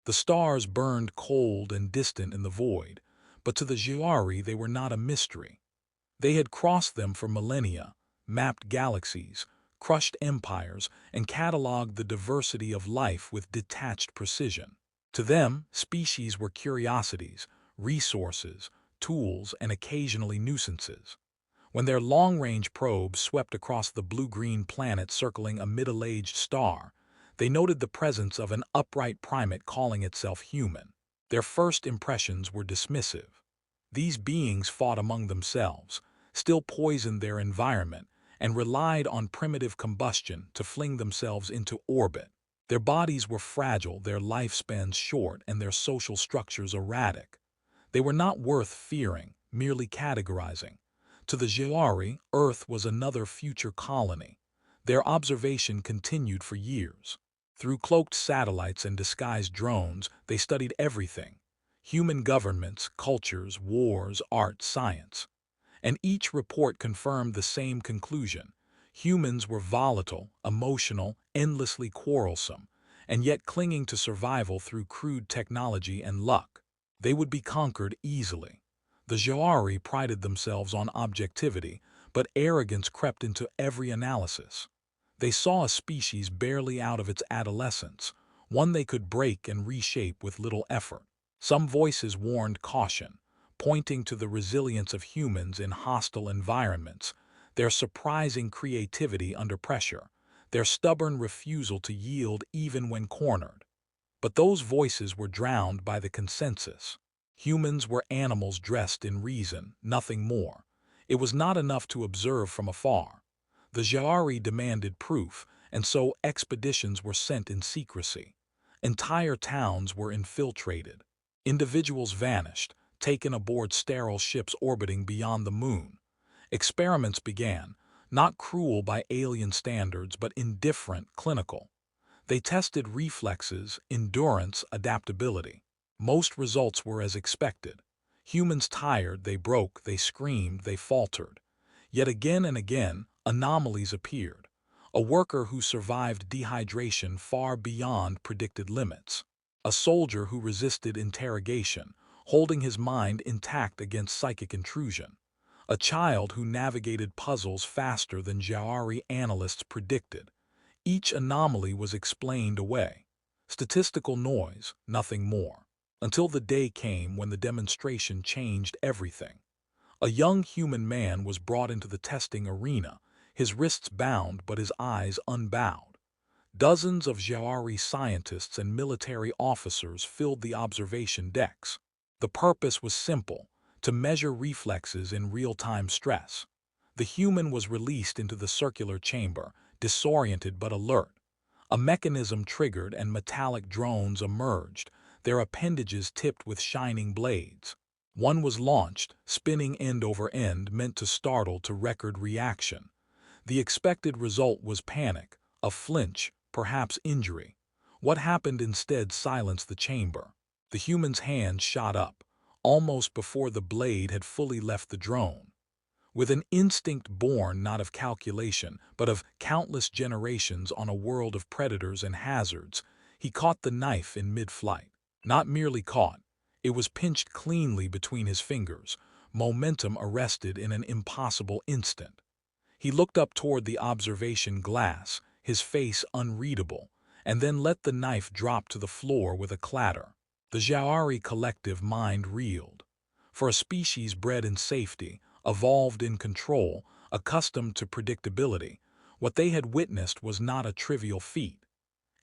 The stars burned cold and distant in the void, but to the Zha'ari they were not a mystery. They had crossed them for millennia, mapped galaxies, crushed empires, and cataloged the diversity of life with detached precision. To them, species were curiosities, resources, tools, and occasionally nuisances. When their long-range probes swept across the blue-green planet circling a middle-aged star, they noted the presence of an upright primate calling itself human. Their first impressions were dismissive. These beings fought among themselves, still poisoned their environment, and relied on primitive combustion to fling themselves into orbit. Their bodies were fragile, their lifespans short, and their social structures erratic. They were not worth fearing, merely categorizing. To the Zha'ari, Earth was another future colony. Their observation continued for years. Through cloaked satellites and disguised drones, they studied everything: human governments, cultures, wars, art, science. And each report confirmed the same conclusion. Humans were volatile, emotional, endlessly quarrelsome, and yet clinging to survival through crude technology and luck. They would be conquered easily. The Zha'ari prided themselves on objectivity, but arrogance crept into every analysis. They saw a species barely out of its adolescence, one they could break and reshape with little effort. Some voices warned caution, pointing to the resilience of humans in hostile environments, their surprising creativity under pressure, their stubborn refusal to yield even when cornered. But those voices were drowned by the consensus. Humans were animals dressed in reason, nothing more. It was not enough to observe from afar. The Zha'ari demanded proof, and so expeditions were sent in secrecy. Entire towns were infiltrated. Individuals vanished, taken aboard sterile ships orbiting beyond the moon. Experiments began, not cruel by alien standards but indifferent, clinical. They tested reflexes, endurance, adaptability. Most results were as expected. Humans tired, they broke, they screamed, they faltered. Yet again and again, anomalies appeared. A worker who survived dehydration far beyond predicted limits. A soldier who resisted interrogation, holding his mind intact against psychic intrusion. A child who navigated puzzles faster than Zha'ari analysts predicted. Each anomaly was explained away. Statistical noise, nothing more. Until the day came when the demonstration changed everything. A young human man was brought into the testing arena, his wrists bound but his eyes unbowed. Dozens of Zha'ari scientists and military officers filled the observation decks. The purpose was simple: to measure reflexes in real-time stress. The human was released into the circular chamber, disoriented but alert. A mechanism triggered and metallic drones emerged, their appendages tipped with shining blades. One was launched, spinning end over end, meant to startle to record reaction. The expected result was panic, a flinch, perhaps injury. What happened instead silenced the chamber. The human's hand shot up, almost before the blade had fully left the drone. With an instinct born not of calculation, but of countless generations on a world of predators and hazards, he caught the knife in mid-flight. Not merely caught, it was pinched cleanly between his fingers, momentum arrested in an impossible instant. He looked up toward the observation glass, his face unreadable, and then let the knife drop to the floor with a clatter. The Zha'ari collective mind reeled. For a species bred in safety, evolved in control, accustomed to predictability, what they had witnessed was not a trivial feat.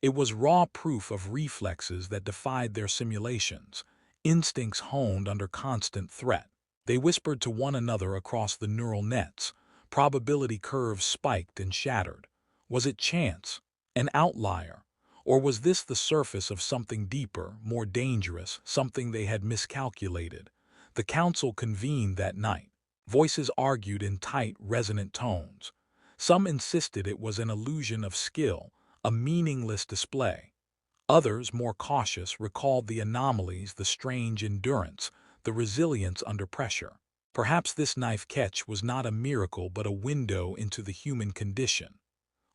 It was raw proof of reflexes that defied their simulations, instincts honed under constant threat. They whispered to one another across the neural nets. Probability curves spiked and shattered. Was it chance, an outlier, or was this the surface of something deeper, more dangerous, something they had miscalculated? The council convened that night. Voices argued in tight, resonant tones. Some insisted it was an illusion of skill, a meaningless display. Others, more cautious, recalled the anomalies, the strange endurance, the resilience under pressure. Perhaps this knife catch was not a miracle but a window into the human condition.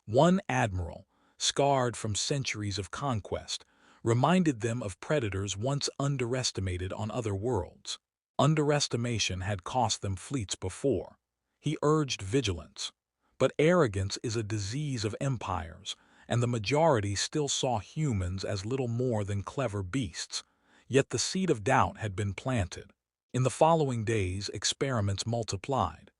One admiral, scarred from centuries of conquest, reminded them of predators once underestimated on other worlds. Underestimation had cost them fleets before. He urged vigilance. But arrogance is a disease of empires, and the majority still saw humans as little more than clever beasts. Yet the seed of doubt had been planted. In the following days, experiments multiplied.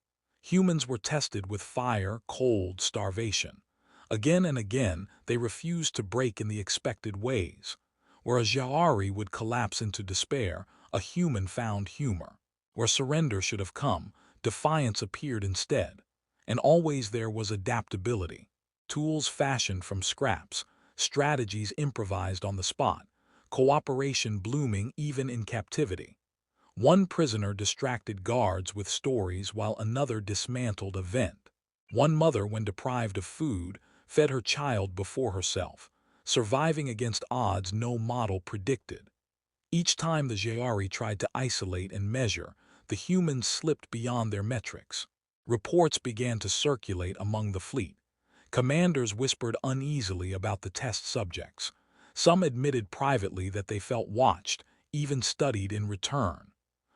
Humans were tested with fire, cold, starvation. Again and again, they refused to break in the expected ways. Where a Zha'ari would collapse into despair, a human found humor. Where surrender should have come, defiance appeared instead. And always there was adaptability. Tools fashioned from scraps, strategies improvised on the spot, cooperation blooming even in captivity. One prisoner distracted guards with stories while another dismantled a vent. One mother, when deprived of food, fed her child before herself, surviving against odds no model predicted. Each time the Zha'ari tried to isolate and measure, the humans slipped beyond their metrics. Reports began to circulate among the fleet. Commanders whispered uneasily about the test subjects. Some admitted privately that they felt watched, even studied in return.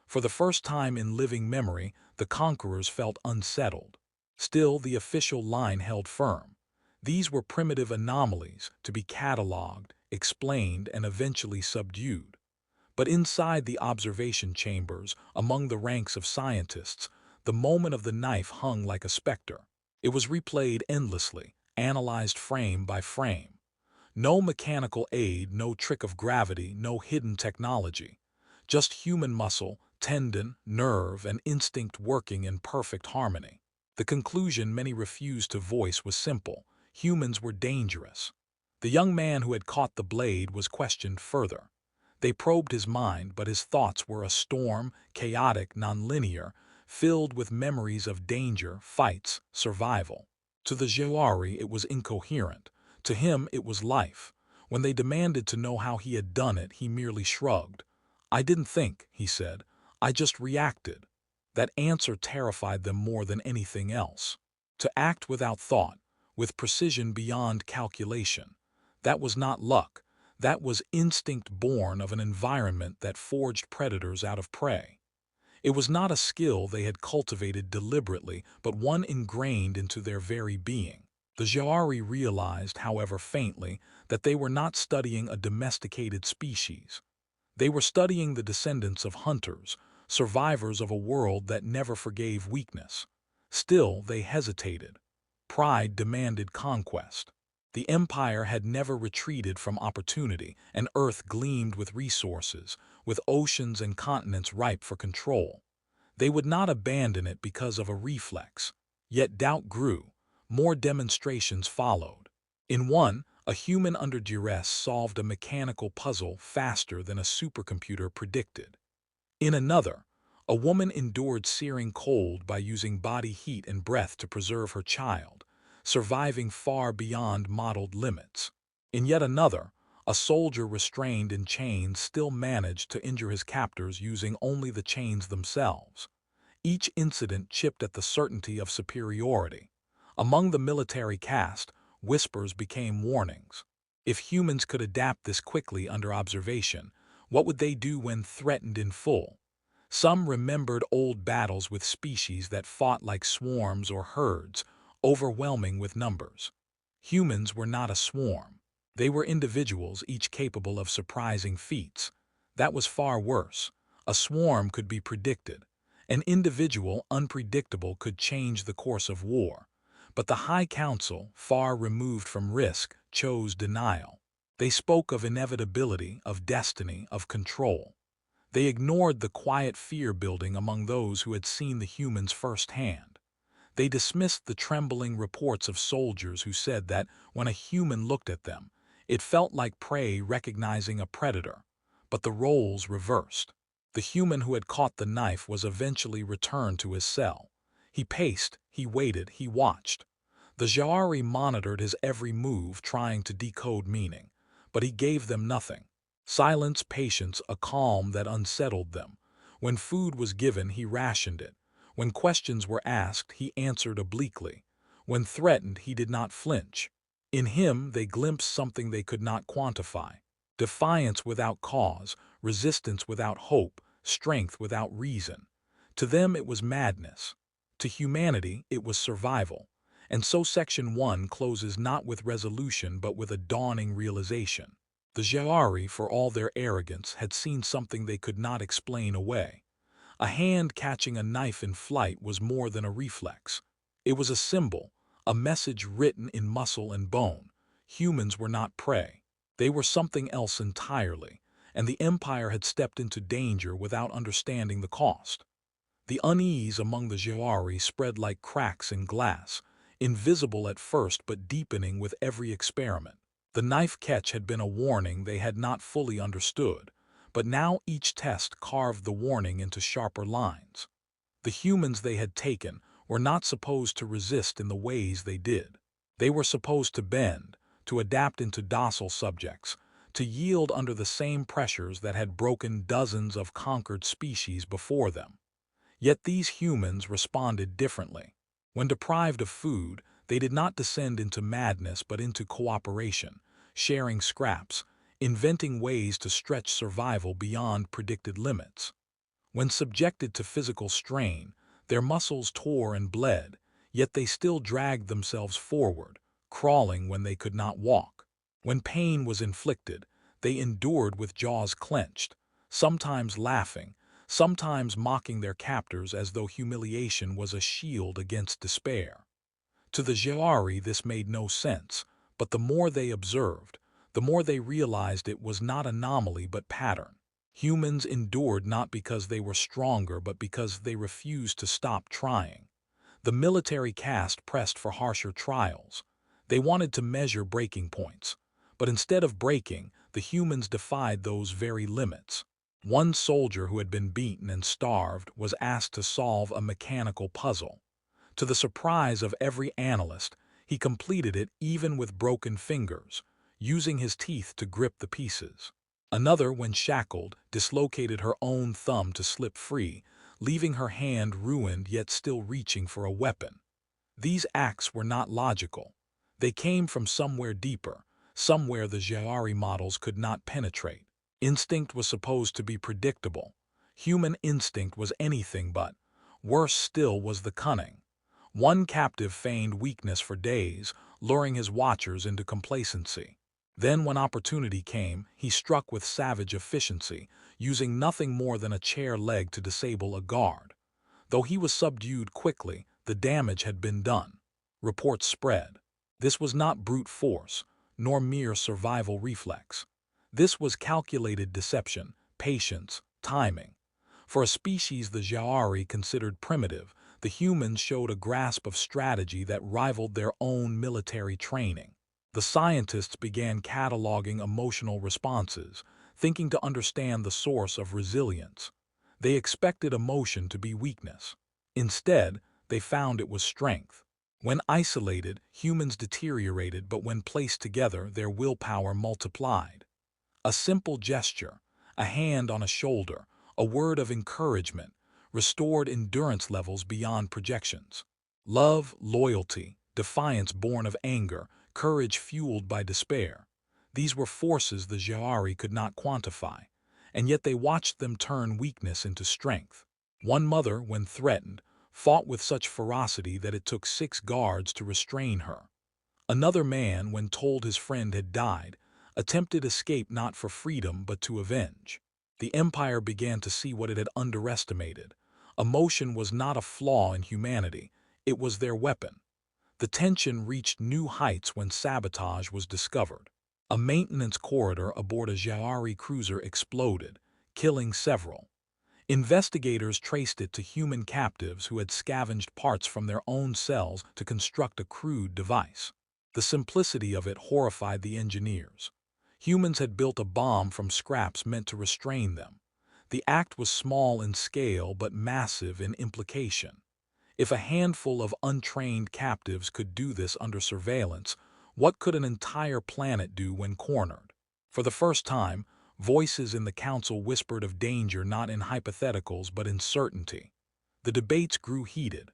For the first time in living memory, the conquerors felt unsettled. Still, the official line held firm. These were primitive anomalies to be catalogued, explained, and eventually subdued. But inside the observation chambers, among the ranks of scientists, the moment of the knife hung like a specter. It was replayed endlessly, analyzed frame by frame. No mechanical aid, no trick of gravity, no hidden technology. Just human muscle, tendon, nerve, and instinct working in perfect harmony. The conclusion many refused to voice was simple: humans were dangerous. The young man who had caught the blade was questioned further. They probed his mind, but his thoughts were a storm, chaotic, nonlinear, filled with memories of danger, fights, survival. To the Zha'ari it was incoherent. To him it was life. When they demanded to know how he had done it, he merely shrugged. "I didn't think," he said. "I just reacted." That answer terrified them more than anything else. To act without thought, with precision beyond calculation. That was not luck. That was instinct born of an environment that forged predators out of prey. It was not a skill they had cultivated deliberately, but one ingrained into their very being. The Zha'ari realized, however faintly, that they were not studying a domesticated species. They were studying the descendants of hunters, survivors of a world that never forgave weakness. Still, they hesitated. Pride demanded conquest. The empire had never retreated from opportunity, and Earth gleamed with resources, with oceans and continents ripe for control. They would not abandon it because of a reflex. Yet doubt grew. More demonstrations followed. In one, a human under duress solved a mechanical puzzle faster than a supercomputer predicted. In another, a woman endured searing cold by using body heat and breath to preserve her child, surviving far beyond modeled limits. In yet another, a soldier restrained in chains still managed to injure his captors using only the chains themselves. Each incident chipped at the certainty of superiority. Among the military caste, whispers became warnings. If humans could adapt this quickly under observation, what would they do when threatened in full? Some remembered old battles with species that fought like swarms or herds, overwhelming with numbers. Humans were not a swarm. They were individuals, each capable of surprising feats. That was far worse. A swarm could be predicted. An individual, unpredictable, could change the course of war. But the High Council, far removed from risk, chose denial. They spoke of inevitability, of destiny, of control. They ignored the quiet fear building among those who had seen the humans firsthand. They dismissed the trembling reports of soldiers who said that when a human looked at them, it felt like prey recognizing a predator. But the roles reversed. The human who had caught the knife was eventually returned to his cell. He paced, he waited, he watched. The Zha'ari monitored his every move, trying to decode meaning, but he gave them nothing. Silence, patience, a calm that unsettled them. When food was given, he rationed it. When questions were asked, he answered obliquely. When threatened, he did not flinch. In him, they glimpsed something they could not quantify: Defiance without cause, resistance without hope, strength without reason. To them it was madness. To humanity it was survival. And so Section 1 closes not with resolution but with a dawning realization. The Zha'ari, for all their arrogance, had seen something they could not explain away. A hand catching a knife in flight was more than a reflex. It was a symbol, a message written in muscle and bone. Humans were not prey. They were something else entirely, and the Empire had stepped into danger without understanding the cost. The unease among the Zha'ari spread like cracks in glass, invisible at first but deepening with every experiment. The knife catch had been a warning they had not fully understood, but now each test carved the warning into sharper lines. The humans they had taken were not supposed to resist in the ways they did. They were supposed to bend, to adapt into docile subjects, to yield under the same pressures that had broken dozens of conquered species before them. Yet these humans responded differently. When deprived of food, they did not descend into madness but into cooperation, sharing scraps, inventing ways to stretch survival beyond predicted limits. When subjected to physical strain, their muscles tore and bled, yet they still dragged themselves forward, crawling when they could not walk. When pain was inflicted, they endured with jaws clenched, sometimes laughing, sometimes mocking their captors as though humiliation was a shield against despair. To the Zha'ari this made no sense, but the more they observed, the more they realized it was not anomaly but pattern. Humans endured not because they were stronger but because they refused to stop trying. The military caste pressed for harsher trials. They wanted to measure breaking points, but instead of breaking, the humans defied those very limits. One soldier who had been beaten and starved was asked to solve a mechanical puzzle. To the surprise of every analyst, he completed it even with broken fingers, using his teeth to grip the pieces. Another, when shackled, dislocated her own thumb to slip free, leaving her hand ruined yet still reaching for a weapon. These acts were not logical. They came from somewhere deeper, somewhere the Zha'ari models could not penetrate. Instinct was supposed to be predictable. Human instinct was anything but. Worse still was the cunning. One captive feigned weakness for days, luring his watchers into complacency. Then, when opportunity came, he struck with savage efficiency, using nothing more than a chair leg to disable a guard. Though he was subdued quickly, the damage had been done. Reports spread. This was not brute force, nor mere survival reflex. This was calculated deception, patience, timing. For a species the Zha'ari considered primitive, the humans showed a grasp of strategy that rivaled their own military training. The scientists began cataloging emotional responses, thinking to understand the source of resilience. They expected emotion to be weakness. Instead, they found it was strength. When isolated, humans deteriorated, but when placed together, their willpower multiplied. A simple gesture, a hand on a shoulder, a word of encouragement, restored endurance levels beyond projections. Love, loyalty, defiance born of anger, courage fueled by despair. These were forces the Zha'ari could not quantify, and yet they watched them turn weakness into strength. One mother, when threatened, fought with such ferocity that it took 6 guards to restrain her. Another man, when told his friend had died, attempted escape not for freedom but to avenge. The Empire began to see what it had underestimated. Emotion was not a flaw in humanity, it was their weapon. The tension reached new heights when sabotage was discovered. A maintenance corridor aboard a Zha'ari cruiser exploded, killing several. Investigators traced it to human captives who had scavenged parts from their own cells to construct a crude device. The simplicity of it horrified the engineers. Humans had built a bomb from scraps meant to restrain them. The act was small in scale but massive in implication. If a handful of untrained captives could do this under surveillance, what could an entire planet do when cornered? For the first time, voices in the council whispered of danger not in hypotheticals but in certainty. The debates grew heated.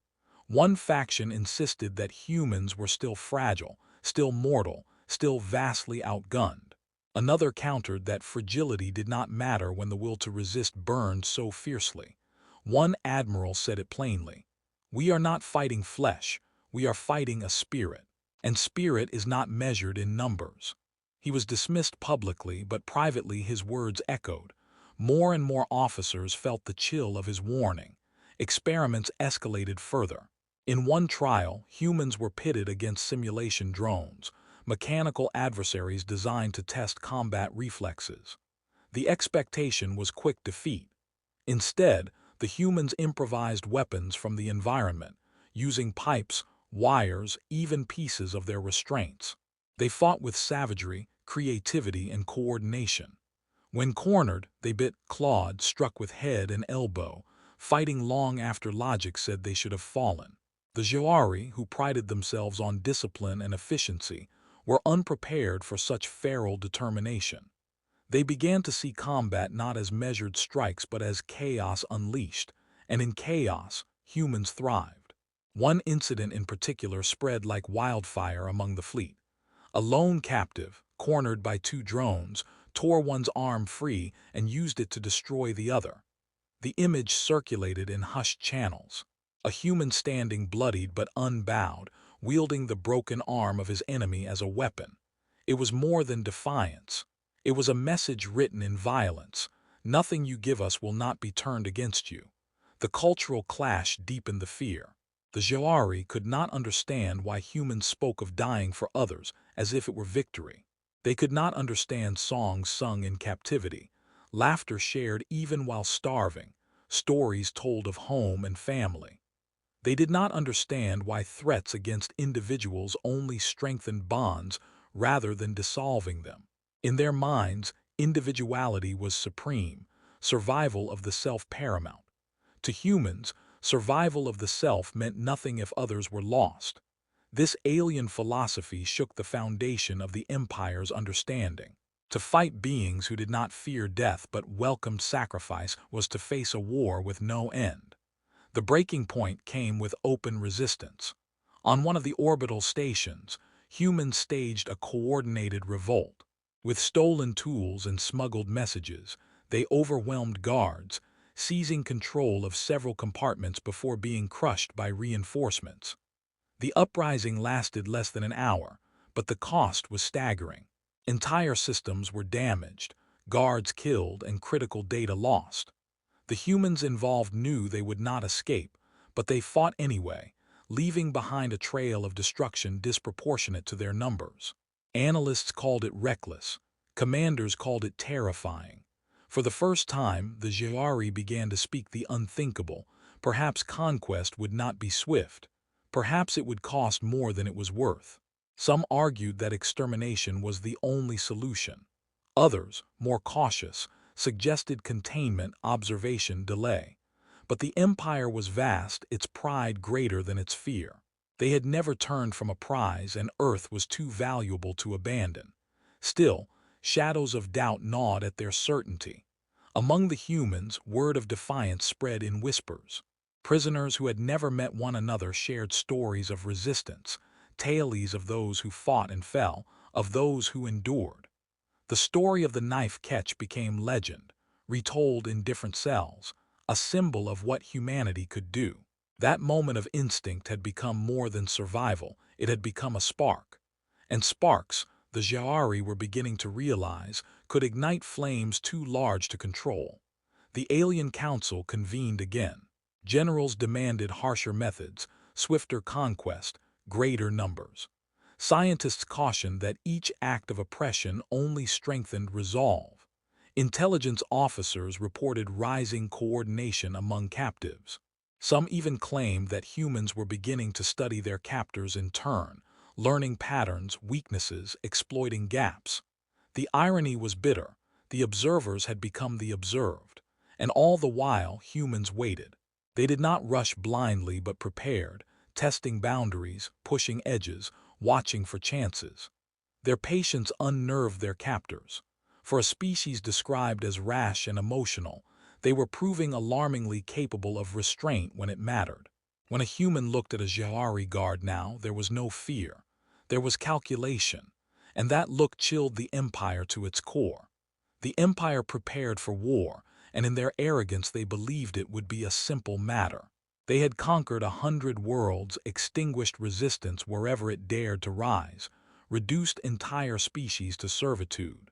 One faction insisted that humans were still fragile, still mortal, still vastly outgunned. Another countered that fragility did not matter when the will to resist burned so fiercely. One admiral said it plainly, "We are not fighting flesh, we are fighting a spirit, and spirit is not measured in numbers." He was dismissed publicly, but privately his words echoed. More and more officers felt the chill of his warning. Experiments escalated further. In one trial, humans were pitted against simulation drones, mechanical adversaries designed to test combat reflexes. The expectation was quick defeat. Instead, the humans improvised weapons from the environment, using pipes, wires, even pieces of their restraints. They fought with savagery, creativity, and coordination. When cornered, they bit, clawed, struck with head and elbow, fighting long after logic said they should have fallen. The Zha'ari, who prided themselves on discipline and efficiency, were unprepared for such feral determination. They began to see combat not as measured strikes but as chaos unleashed, and in chaos, humans thrived. One incident in particular spread like wildfire among the fleet. A lone captive, cornered by two drones, tore one's arm free and used it to destroy the other. The image circulated in hushed channels. A human standing bloodied but unbowed, wielding the broken arm of his enemy as a weapon. It was more than defiance. It was a message written in violence. Nothing you give us will not be turned against you. The cultural clash deepened the fear. The Zha'ari could not understand why humans spoke of dying for others as if it were victory. They could not understand songs sung in captivity, laughter shared even while starving, stories told of home and family. They did not understand why threats against individuals only strengthened bonds rather than dissolving them. In their minds, individuality was supreme, survival of the self paramount. To humans, survival of the self meant nothing if others were lost. This alien philosophy shook the foundation of the Empire's understanding. To fight beings who did not fear death but welcomed sacrifice was to face a war with no end. The breaking point came with open resistance. On one of the orbital stations, humans staged a coordinated revolt. With stolen tools and smuggled messages, they overwhelmed guards, seizing control of several compartments before being crushed by reinforcements. The uprising lasted less than an hour, but the cost was staggering. Entire systems were damaged, guards killed, and critical data lost. The humans involved knew they would not escape, but they fought anyway, leaving behind a trail of destruction disproportionate to their numbers. Analysts called it reckless. Commanders called it terrifying. For the first time, the Zha'ari began to speak the unthinkable. Perhaps conquest would not be swift. Perhaps it would cost more than it was worth. Some argued that extermination was the only solution. Others, more cautious, suggested containment, observation, delay. But the empire was vast, its pride greater than its fear. They had never turned from a prize, and Earth was too valuable to abandon. Still, shadows of doubt gnawed at their certainty. Among the humans, word of defiance spread in whispers. Prisoners who had never met one another shared stories of resistance, tales of those who fought and fell, of those who endured. The story of the knife catch became legend, retold in different cells, a symbol of what humanity could do. That moment of instinct had become more than survival, it had become a spark. And sparks, the Zha'ari were beginning to realize, could ignite flames too large to control. The Alien Council convened again. Generals demanded harsher methods, swifter conquest, greater numbers. Scientists cautioned that each act of oppression only strengthened resolve. Intelligence officers reported rising coordination among captives. Some even claimed that humans were beginning to study their captors in turn, learning patterns, weaknesses, exploiting gaps. The irony was bitter. The observers had become the observed, and all the while humans waited. They did not rush blindly but prepared, testing boundaries, pushing edges, watching for chances. Their patience unnerved their captors. For a species described as rash and emotional, they were proving alarmingly capable of restraint when it mattered. When a human looked at a Zha'ari guard now, there was no fear. There was calculation. and that look chilled the Empire to its core. The Empire prepared for war, and in their arrogance they believed it would be a simple matter. They had conquered 100 worlds, extinguished resistance wherever it dared to rise, reduced entire species to servitude.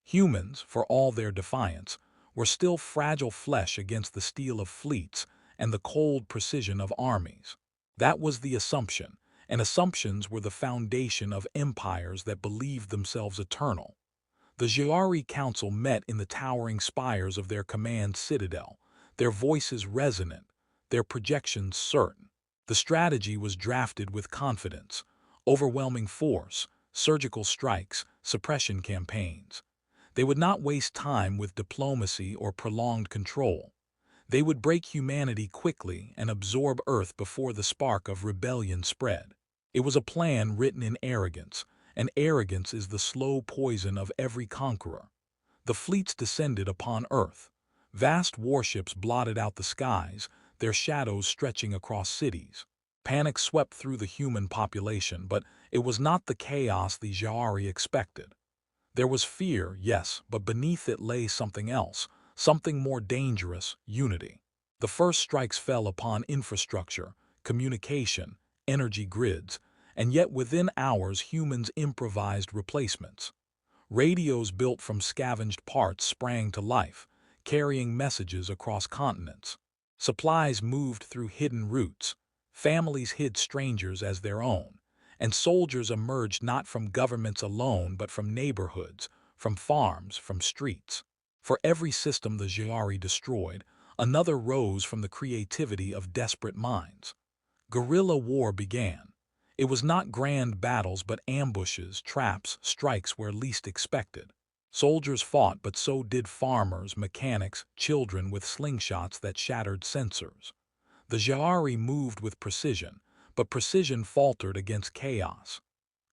Humans, for all their defiance, were still fragile flesh against the steel of fleets and the cold precision of armies. That was the assumption, and assumptions were the foundation of empires that believed themselves eternal. The Zha'ari Council met in the towering spires of their command citadel, their voices resonant, their projections certain. The strategy was drafted with confidence: overwhelming force, surgical strikes, suppression campaigns. They would not waste time with diplomacy or prolonged control. They would break humanity quickly and absorb Earth before the spark of rebellion spread. It was a plan written in arrogance, and arrogance is the slow poison of every conqueror. The fleets descended upon Earth. Vast warships blotted out the skies, their shadows stretching across cities. Panic swept through the human population, but it was not the chaos the Zha'ari expected. There was fear, yes, but beneath it lay something else, something more dangerous: unity. The first strikes fell upon infrastructure, communication, energy grids, and yet within hours humans improvised replacements. Radios built from scavenged parts sprang to life, carrying messages across continents. Supplies moved through hidden routes. Families hid strangers as their own, and soldiers emerged not from governments alone but from neighborhoods, from farms, from streets. For every system the Zha'ari destroyed, another rose from the creativity of desperate minds. Guerrilla war began. It was not grand battles but ambushes, traps, strikes where least expected. Soldiers fought, but so did farmers, mechanics, children with slingshots that shattered sensors. The Zha'ari moved with precision, but precision faltered against chaos.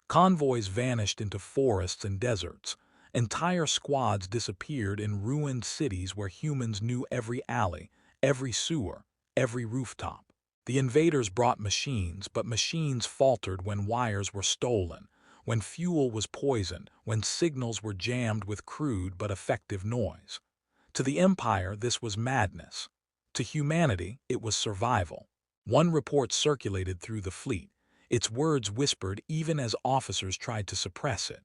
Convoys vanished into forests and deserts. Entire squads disappeared in ruined cities where humans knew every alley, every sewer, every rooftop. The invaders brought machines, but machines faltered when wires were stolen, when fuel was poisoned, when signals were jammed with crude but effective noise. To the Empire, this was madness. To humanity, it was survival. One report circulated through the fleet, its words whispered even as officers tried to suppress it.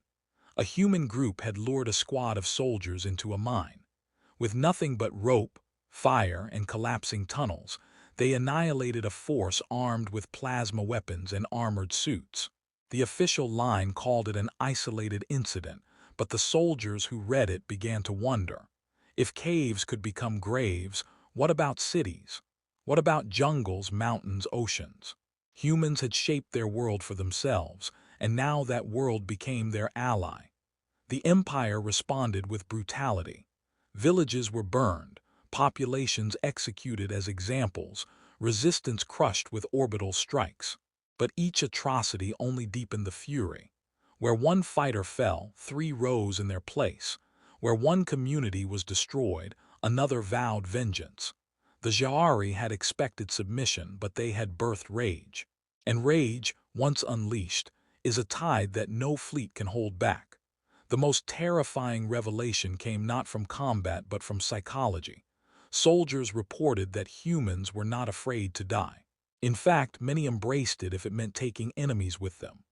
A human group had lured a squad of soldiers into a mine. With nothing but rope, fire, and collapsing tunnels, they annihilated a force armed with plasma weapons and armored suits. The official line called it an isolated incident, but the soldiers who read it began to wonder. If caves could become graves, what about cities? What about jungles, mountains, oceans? Humans had shaped their world for themselves, and now that world became their ally. The Empire responded with brutality. Villages were burned, populations executed as examples, resistance crushed with orbital strikes. But each atrocity only deepened the fury. Where one fighter fell, three rose in their place. Where one community was destroyed, another vowed vengeance. The Zha'ari had expected submission, but they had birthed rage. And rage, once unleashed, is a tide that no fleet can hold back. The most terrifying revelation came not from combat but from psychology. Soldiers reported that humans were not afraid to die. In fact, many embraced it if it meant taking enemies with them.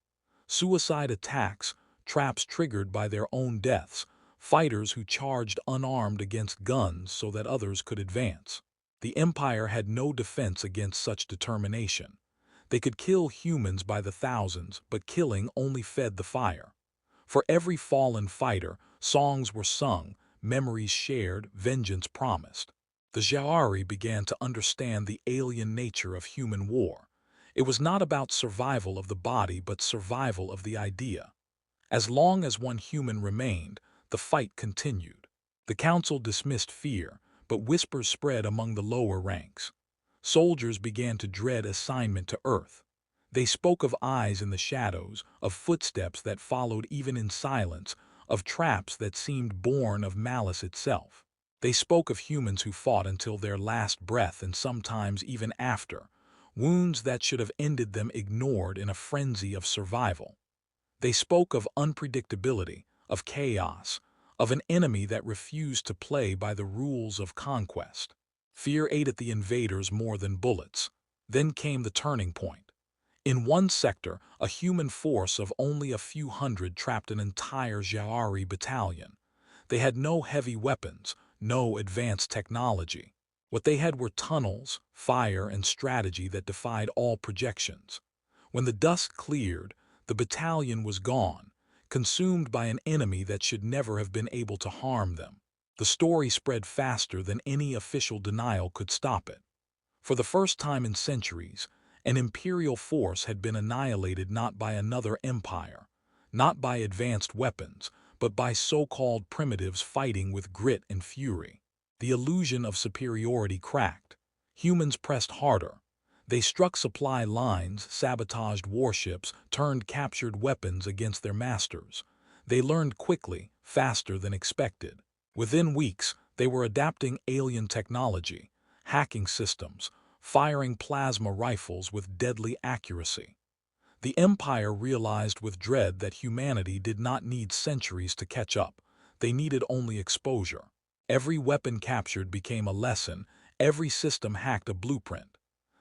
Suicide attacks, traps triggered by their own deaths, fighters who charged unarmed against guns so that others could advance. The Empire had no defense against such determination. They could kill humans by the thousands, but killing only fed the fire. For every fallen fighter, songs were sung, memories shared, vengeance promised. The Zha'ari began to understand the alien nature of human war. It was not about survival of the body but survival of the idea. As long as one human remained, the fight continued. The council dismissed fear, but whispers spread among the lower ranks. Soldiers began to dread assignment to Earth. They spoke of eyes in the shadows, of footsteps that followed even in silence, of traps that seemed born of malice itself. They spoke of humans who fought until their last breath and sometimes even after, wounds that should have ended them ignored in a frenzy of survival. They spoke of unpredictability, of chaos, of an enemy that refused to play by the rules of conquest. Fear ate at the invaders more than bullets. Then came the turning point. In one sector, a human force of only a few hundred trapped an entire Zha'ari battalion. They had no heavy weapons, no advanced technology. What they had were tunnels, fire, and strategy that defied all projections. When the dust cleared, the battalion was gone, consumed by an enemy that should never have been able to harm them. The story spread faster than any official denial could stop it. For the first time in centuries, an imperial force had been annihilated not by another empire, not by advanced weapons, but by so-called primitives fighting with grit and fury. The illusion of superiority cracked. Humans pressed harder. They struck supply lines, sabotaged warships, turned captured weapons against their masters. They learned quickly, faster than expected. Within weeks, they were adapting alien technology, hacking systems, firing plasma rifles with deadly accuracy. The Empire realized with dread that humanity did not need centuries to catch up. They needed only exposure. Every weapon captured became a lesson, every system hacked a blueprint.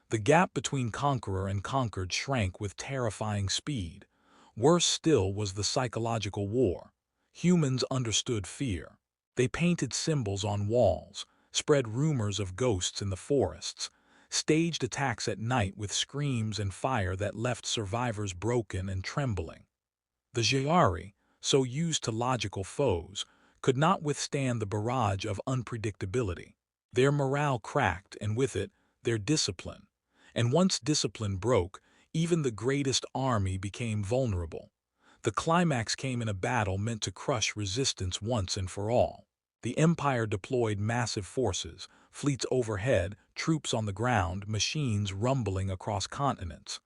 The gap between conqueror and conquered shrank with terrifying speed. Worse still was the psychological war. Humans understood fear. They painted symbols on walls, spread rumors of ghosts in the forests, staged attacks at night with screams and fire that left survivors broken and trembling. The Zha'ari, so used to logical foes, could not withstand the barrage of unpredictability. Their morale cracked, and with it, their discipline. And once discipline broke, even the greatest army became vulnerable. The climax came in a battle meant to crush resistance once and for all. The Empire deployed massive forces, fleets overhead, troops on the ground, machines rumbling across continents.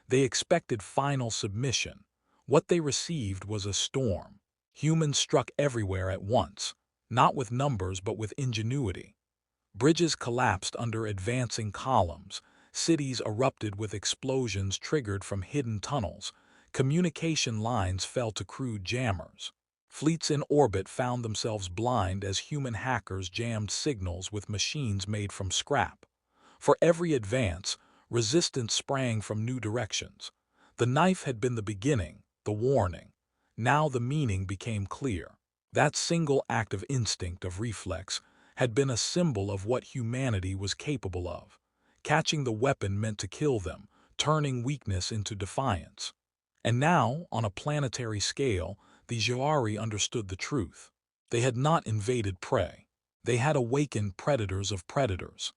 They expected final submission. What they received was a storm. Humans struck everywhere at once, not with numbers but with ingenuity. Bridges collapsed under advancing columns, cities erupted with explosions triggered from hidden tunnels, communication lines fell to crude jammers. Fleets in orbit found themselves blind as human hackers jammed signals with machines made from scrap. For every advance, resistance sprang from new directions. The knife had been the beginning, the warning. Now the meaning became clear. That single act of instinct, of reflex, had been a symbol of what humanity was capable of. Catching the weapon meant to kill them, turning weakness into defiance. And now, on a planetary scale, the Zha'ari understood the truth. They had not invaded prey. They had awakened predators of predators.